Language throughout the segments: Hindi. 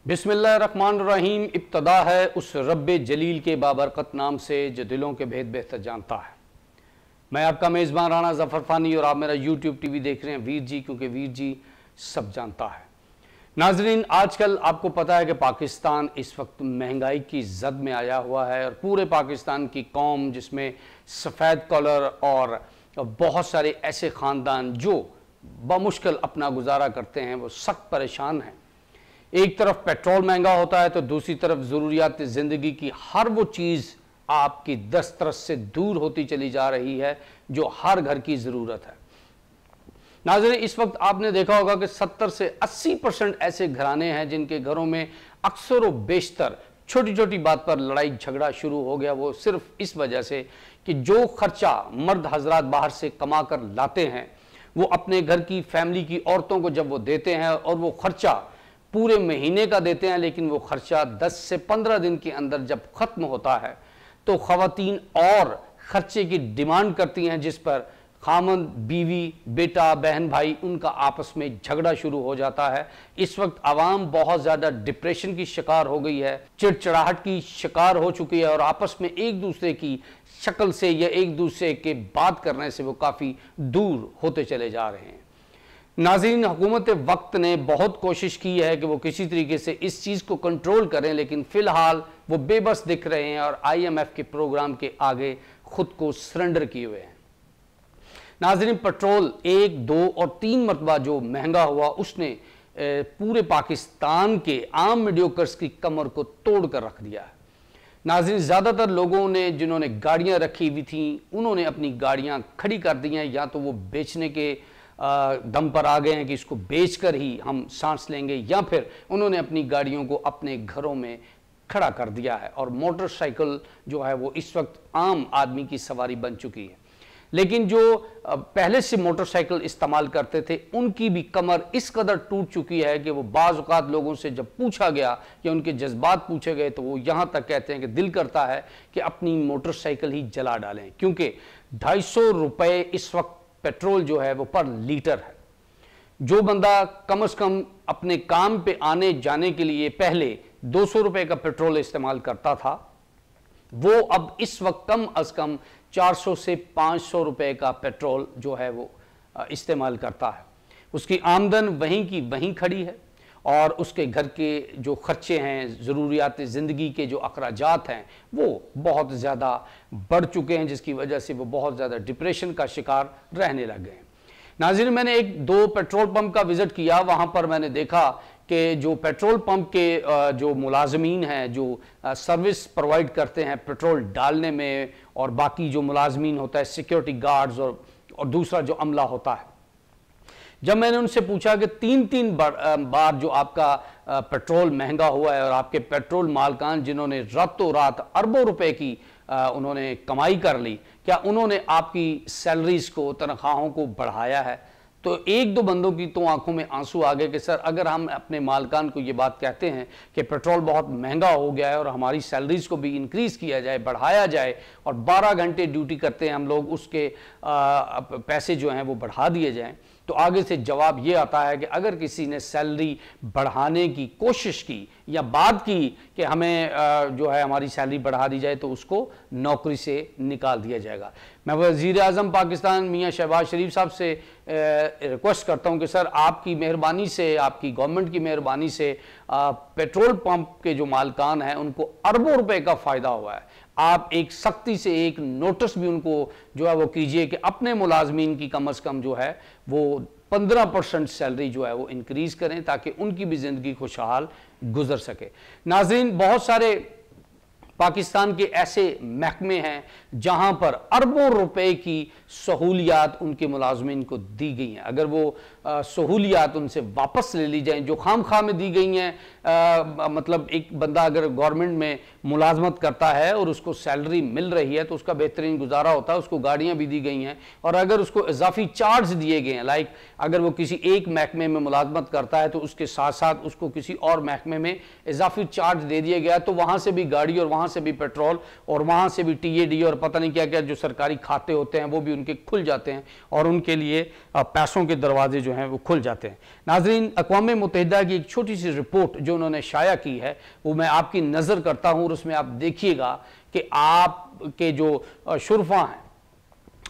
बिस्मिल्लाहिर्रहमानिर्रहीम। इब्तदा है उस रब्बे जलील के बाबरकत नाम से जो दिलों के भेद बेहतर जानता है। मैं आपका मेज़बान राना ज़फ़र फ़ानी और आप मेरा यूट्यूब टीवी देख रहे हैं वीर जी, क्योंकि वीर जी सब जानता है। नाजरीन, आजकल आपको पता है कि पाकिस्तान इस वक्त महंगाई की जद में आया हुआ है और पूरे पाकिस्तान की कौम, जिसमें सफ़ेद कलर और बहुत सारे ऐसे ख़ानदान जो बमुश्किल अपना गुजारा करते हैं, वो सख्त परेशान हैं। एक तरफ पेट्रोल महंगा होता है तो दूसरी तरफ ज़रूरियात ज़िंदगी की हर वो चीज़ आपकी दस्तरस से दूर होती चली जा रही है जो हर घर की ज़रूरत है। नाज़रीन, इस वक्त आपने देखा होगा कि 70 से 80% ऐसे घराने हैं जिनके घरों में अक्सर व बेशतर छोटी छोटी बात पर लड़ाई झगड़ा शुरू हो गया। वो सिर्फ इस वजह से कि जो खर्चा मर्द हजरात बाहर से कमा कर लाते हैं, वो अपने घर की फैमिली की औरतों को जब वो देते हैं और वो खर्चा पूरे महीने का देते हैं, लेकिन वो खर्चा 10 से 15 दिन के अंदर जब ख़त्म होता है तो ख़वातीन और ख़र्चे की डिमांड करती हैं, जिस पर खामद, बीवी, बेटा, बहन, भाई उनका आपस में झगड़ा शुरू हो जाता है। इस वक्त आवाम बहुत ज़्यादा डिप्रेशन की शिकार हो गई है, चिड़चिड़ाहट की शिकार हो चुकी है और आपस में एक दूसरे की शक्ल से या एक दूसरे के बात करने से वो काफ़ी दूर होते चले जा रहे हैं। नाज़रीन, हुकूमत वक्त ने बहुत कोशिश की है कि वो किसी तरीके से इस चीज़ को कंट्रोल करें, लेकिन फ़िलहाल वो बेबस दिख रहे हैं और IMF के प्रोग्राम के आगे ख़ुद को सरेंडर किए हुए हैं। नाज़रीन, पेट्रोल 1, 2 और 3 मरतबा जो महंगा हुआ, उसने पूरे पाकिस्तान के आम मीडियोकर्स की कमर को तोड़ कर रख दिया है। नाज़रीन, ज़्यादातर लोगों ने जिन्होंने गाड़ियाँ रखी हुई थी, उन्होंने अपनी गाड़ियाँ खड़ी कर दी हैं, या तो वो बेचने के दम पर आ गए हैं कि इसको बेचकर ही हम सांस लेंगे, या फिर उन्होंने अपनी गाड़ियों को अपने घरों में खड़ा कर दिया है और मोटरसाइकिल जो है वो इस वक्त आम आदमी की सवारी बन चुकी है। लेकिन जो पहले से मोटरसाइकिल इस्तेमाल करते थे, उनकी भी कमर इस कदर टूट चुकी है कि वो बाज़ औक़ात लोगों से जब पूछा गया या उनके जज्बात पूछे गए तो वो यहाँ तक कहते हैं कि दिल करता है कि अपनी मोटरसाइकिल ही जला डालें, क्योंकि 250 रुपये इस वक्त पेट्रोल जो है वो पर लीटर है। जो बंदा कम से कम अपने काम पे आने जाने के लिए पहले 200 रुपये का पेट्रोल इस्तेमाल करता था, वो अब इस वक्त कम अज कम 400 से 500 रुपये का पेट्रोल जो है वो इस्तेमाल करता है। उसकी आमदन वहीं की वहीं खड़ी है और उसके घर के जो खर्चे हैं, ज़रूरियात ज़िंदगी के जो अखराजात हैं, वो बहुत ज़्यादा बढ़ चुके हैं, जिसकी वजह से वो बहुत ज़्यादा डिप्रेशन का शिकार रहने लग गए हैं। नाज़रीन, मैंने 1-2 पेट्रोल पंप का विज़िट किया। वहाँ पर मैंने देखा कि जो पेट्रोल पंप के जो मुलाजमीन हैं, जो सर्विस प्रोवाइड करते हैं पेट्रोल डालने में, और बाकी जो मुलाजमीन होता है, सिक्योरिटी गार्ड्स और दूसरा जो अमला होता है, जब मैंने उनसे पूछा कि 3-3 बार जो आपका पेट्रोल महंगा हुआ है और आपके पेट्रोल मालकान जिन्होंने रातों रात अरबों रुपए की उन्होंने कमाई कर ली, क्या उन्होंने आपकी सैलरीज को, तनख्वाहों को बढ़ाया है? तो 1-2 बंदों की तो आंखों में आंसू आ गए कि सर, अगर हम अपने मालकान को ये बात कहते हैं कि पेट्रोल बहुत महंगा हो गया है और हमारी सैलरीज को भी इंक्रीज़ किया जाए, बढ़ाया जाए, और 12 घंटे ड्यूटी करते हैं हम लोग, उसके पैसे जो हैं वो बढ़ा दिए जाएँ, तो आगे से जवाब ये आता है कि अगर किसी ने सैलरी बढ़ाने की कोशिश की या बात की कि हमें जो है हमारी सैलरी बढ़ा दी जाए, तो उसको नौकरी से निकाल दिया जाएगा। मैं वज़ीर आज़म पाकिस्तान मियाँ शहबाज शरीफ साहब से रिक्वेस्ट करता हूँ कि सर, आपकी मेहरबानी से, आपकी गवर्नमेंट की मेहरबानी से पेट्रोल पंप के जो मालकान हैं उनको अरबों रुपए का फ़ायदा हुआ है। आप एक सख्ती से एक नोटिस भी उनको जो है वो कीजिए कि अपने मुलाजमीन की कम से कम जो है वो 15% सैलरी जो है वो इंक्रीज़ करें, ताकि उनकी भी ज़िंदगी खुशहाल गुजर सके। नाज़रीन, बहुत सारे पाकिस्तान के ऐसे महकमे हैं जहां पर अरबों रुपए की सहूलियात उनके मुलाजमीन को दी गई हैं। अगर वो सहूलियात उनसे वापस ले ली जाएं जो खाम में दी गई हैं, मतलब एक बंदा अगर गवर्नमेंट में मुलाजमत करता है और उसको सैलरी मिल रही है तो उसका बेहतरीन गुजारा होता है, उसको गाड़ियाँ भी दी गई हैं, और अगर उसको इजाफी चार्ज दिए गए हैं, लाइक अगर वो किसी एक महकमे में मुलाजमत करता है तो उसके साथ साथ उसको किसी और महकमे में इजाफी चार्ज दे दिया गया, तो वहाँ से भी गाड़ी और वहाँ से भी पेट्रोल और वहाँ से भी TAD और पता नहीं क्या क्या जो सरकारी खाते होते हैं वो भी उनके खुल जाते हैं और उनके लिए पैसों के दरवाजे जो हैं वो खुल जाते हैं। नाजरीन, अक़वाम मुत्तहिदा की एक छोटी सी रिपोर्ट जो उन्होंने शाया की है वो मैं आपकी नज़र करता हूँ और उसमें आप देखिएगा कि आपके जो शुरफा हैं,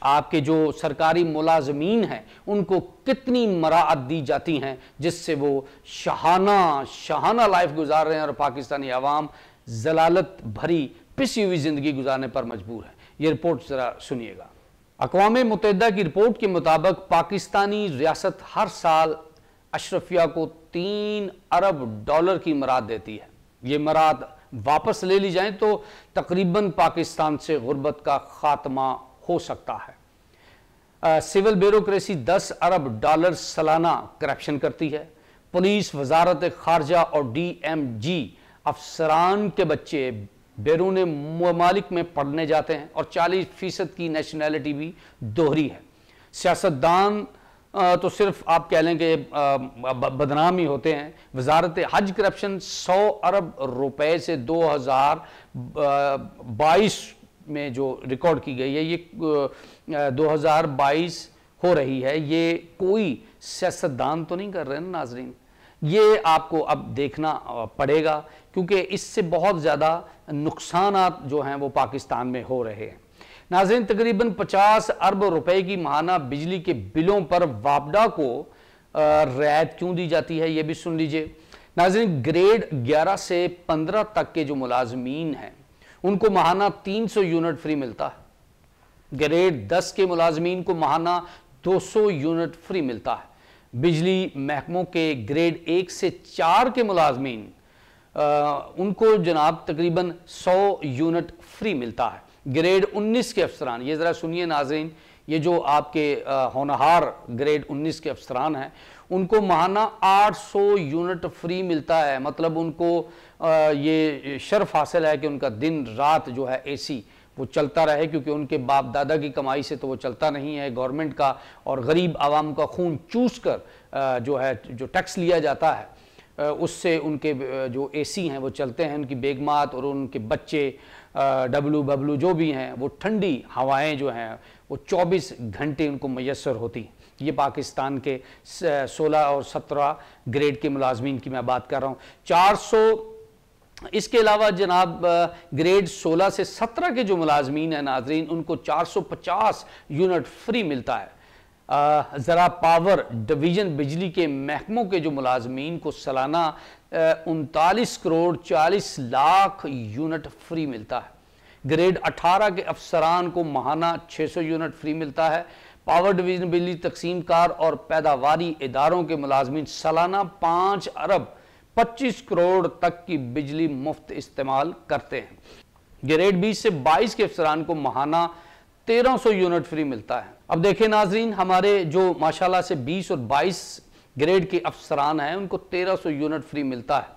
आपके जो सरकारी मुलाजमीन हैं, उनको कितनी मराअत दी जाती हैं जिससे वो शहाना लाइफ गुजार रहे हैं और पाकिस्तानी अवाम जलालत भरी पिसी हुई ज़िंदगी गुजारने पर मजबूर है। ये रिपोर्ट ज़रा सुनिएगा। अक़वाम मुत्तहिदा की रिपोर्ट के मुताबिक पाकिस्तानी रियासत हर साल अशरफिया को $3 अरब की मराद देती है। ये मराद वापस ले ली जाए तो तकरीबन पाकिस्तान से गुर्बत का खात्मा हो सकता है। सिविल ब्यूरोक्रेसी $10 अरब सालाना करप्शन करती है। पुलिस, वजारत खारजा और DMG अफसरान के बच्चे बैरून ममालिक में पढ़ने जाते हैं और 40% की नेशनैलिटी भी दोहरी है। सियासतदान तो सिर्फ आप कह लें कि बदनाम ही होते हैं। वजारत हज करप्शन $100 अरब से 2022 में जो रिकॉर्ड की गई है, ये 2022 हो रही है, ये कोई सियासतदान तो नहीं कर रहे हैं नाजरीन। ये आपको अब देखना पड़ेगा क्योंकि इससे बहुत ज़्यादा नुकसानात जो हैं वो पाकिस्तान में हो रहे हैं। नाज़रीन, तकरीबन $50 अरब की माहाना बिजली के बिलों पर वापडा को रियायत क्यों दी जाती है, ये भी सुन लीजिए। नाज़रीन, ग्रेड 11 से 15 तक के जो मुलाजमीन हैं उनको माहाना 300 यूनिट फ्री मिलता है। ग्रेड 10 के मुलाजमीन को माहाना 200 यूनिट फ्री मिलता है। बिजली महकमों के ग्रेड 1 से 4 के मुलाजमीन उनको जनाब तकरीबन 100 यूनिट फ्री मिलता है। ग्रेड 19 के अफसरान, ये ज़रा सुनिए नाज़रीन, ये जो आपके होनहार ग्रेड 19 के अफसरान हैं उनको माहाना 800 यूनिट फ्री मिलता है। मतलब उनको ये शर्फ हासिल है कि उनका दिन रात जो है AC वो चलता रहे, क्योंकि उनके बाप दादा की कमाई से तो वो चलता नहीं है, गवर्नमेंट का और गरीब आवाम का खून चूस कर जो है जो टैक्स लिया जाता है उससे उनके जो AC हैं वो चलते हैं। उनकी बेगमात और उनके बच्चे डब्लू बबलू जो भी हैं वो ठंडी हवाएं जो हैं वो 24 घंटे उनको मैसर होती हैं। ये पाकिस्तान के 16 और 17 ग्रेड के मुलाजमीन की मैं बात कर रहा हूँ। 400 इसके अलावा जनाब ग्रेड 16 से 17 के जो मुलाजमीन हैं नाजरीन उनको 450 यूनिट फ्री मिलता है। ज़रा पावर डिवीज़न बिजली के महकमों के जो मुलाजमीन को सालाना 39 करोड़ 40 लाख यूनिट फ्री मिलता है। ग्रेड 18 के अफसरान को माहाना 600 यूनिट फ्री मिलता है। पावर डिवीज़न बिजली तकसीमकार और पैदावारी इदारों के मुलाजमीन सालाना 5 अरब 25 करोड़ तक की बिजली मुफ्त इस्तेमाल करते हैं। ग्रेड 20 से 22 के अफसरान को माहाना 1300 यूनिट फ्री मिलता है। अब देखें नाजरीन, हमारे जो माशाल्लाह से 20 और 22 ग्रेड के अफसरान हैं उनको 1300 यूनिट फ्री मिलता है।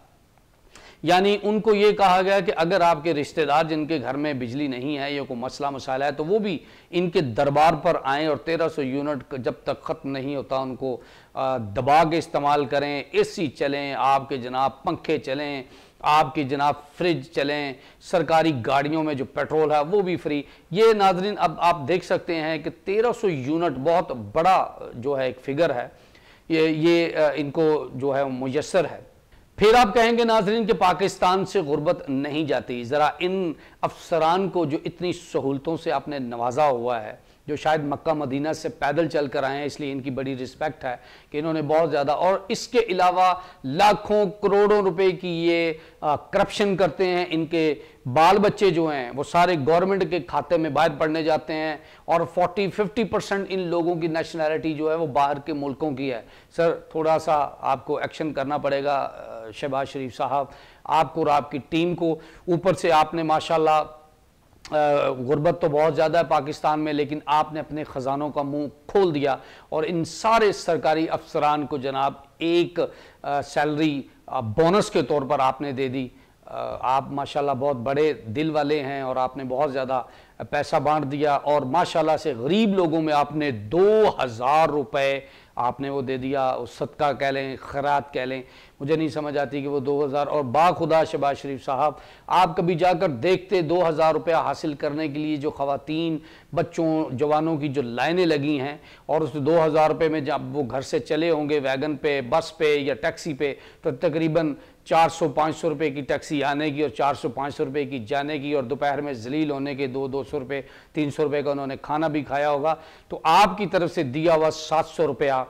यानी उनको ये कहा गया कि अगर आपके रिश्तेदार जिनके घर में बिजली नहीं है या कोई मसला मसाला है तो वो भी इनके दरबार पर आएँ और 1300 यूनिट जब तक ख़त्म नहीं होता उनको दबा के इस्तेमाल करें। AC चलें, आपके जनाब पंखे चलें, आपकी जनाब फ्रिज चलें, सरकारी गाड़ियों में जो पेट्रोल है वो भी फ्री। ये नाजरीन अब आप देख सकते हैं कि 1300 यूनिट बहुत बड़ा जो है एक फिगर है, ये इनको जो है मुयस्सर है। फिर आप कहेंगे नाजरीन कि पाकिस्तान से गुर्बत नहीं जाती। ज़रा इन अफसरान को जो इतनी सहूलतों से आपने नवाजा हुआ है, जो शायद मक्का मदीना से पैदल चल कर आए हैं, इसलिए इनकी बड़ी रिस्पेक्ट है कि इन्होंने बहुत ज़्यादा, और इसके अलावा लाखों करोड़ों रुपए की ये करप्शन करते हैं। इनके बाल बच्चे जो हैं वो सारे गवर्नमेंट के खाते में बाहर पढ़ने जाते हैं और 40-50% इन लोगों की नेशनैलिटी जो है वो बाहर के मुल्कों की है। सर थोड़ा सा आपको एक्शन करना पड़ेगा शहबाज शरीफ साहब, आपको और आपकी टीम को। ऊपर से आपने माशाल्लाह गुर्बत तो बहुत ज़्यादा है पाकिस्तान में, लेकिन आपने अपने ख़जानों का मुंह खोल दिया और इन सारे सरकारी अफसरान को जनाब एक सैलरी बोनस के तौर पर आपने दे दी। आप माशाल्लाह बहुत बड़े दिल वाले हैं और आपने बहुत ज़्यादा पैसा बांट दिया और माशाल्लाह से गरीब लोगों में आपने 2000 रुपये आपने वो दे दिया, वो सदका कह लें, खैरात कह लें, मुझे नहीं समझ आती कि वो 2000, और बाखुदा शहबाज शरीफ साहब आप कभी जाकर देखते 2000 रुपया हासिल करने के लिए जो ख़वातीन, बच्चों, जवानों की जो लाइनें लगी हैं, और उस 2000 रुपये में जब वो घर से चले होंगे वैगन पे, बस पे या टैक्सी पे, तो तकरीबन 400-500 रुपये की टैक्सी आने की और 400-500 रुपये की जाने की, और दोपहर में जलील होने के 200-200 रुपये, 300 रुपये का उन्होंने खाना भी खाया होगा। तो आपकी तरफ से दिया हुआ 700 रुपया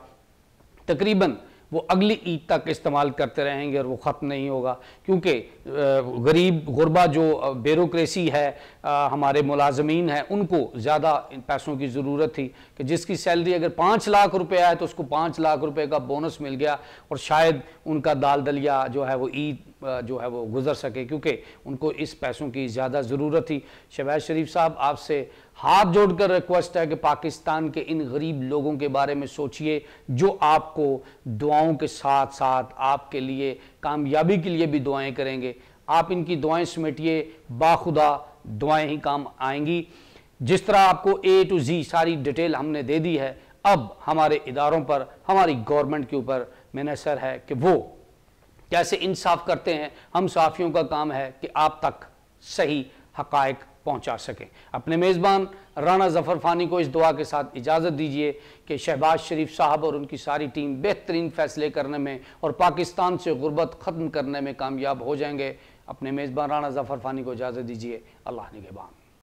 तकरीबन वो अगली ईद तक इस्तेमाल करते रहेंगे और वो ख़त्म नहीं होगा, क्योंकि गरीब गुरबा जो ब्यूरोक्रेसी है, हमारे मुलाजमीन हैं, उनको ज़्यादा इन पैसों की ज़रूरत थी कि जिसकी सैलरी अगर 5 लाख रुपए है तो उसको 5 लाख रुपए का बोनस मिल गया, और शायद उनका दाल दलिया जो है वो ईद जो है वो गुजर सके, क्योंकि उनको इस पैसों की ज़्यादा ज़रूरत थी। शहबाज शरीफ साहब, आपसे हाथ जोड़कर रिक्वेस्ट है कि पाकिस्तान के इन गरीब लोगों के बारे में सोचिए, जो आपको दुआओं के साथ साथ आपके लिए कामयाबी के लिए भी दुआएं करेंगे। आप इनकी दुआएं समेटिए, बाखुदा दुआएं ही काम आएंगी। जिस तरह आपको A to Z सारी डिटेल हमने दे दी है, अब हमारे इदारों पर, हमारी गवर्नमेंट के ऊपर मुनहसर है कि वो कैसे इंसाफ करते हैं। हम साफ़ियों का काम है कि आप तक सही हक़ाइक़ पहुंचा सकें। अपने मेज़बान राना ज़फ़र फ़ानी को इस दुआ के साथ इजाज़त दीजिए कि शहबाज शरीफ साहब और उनकी सारी टीम बेहतरीन फ़ैसले करने में और पाकिस्तान से गुर्बत ख़त्म करने में कामयाब हो जाएंगे। अपने मेज़बान राना ज़फ़र फ़ानी को इजाज़त दीजिए। अल्लाह निगहबान।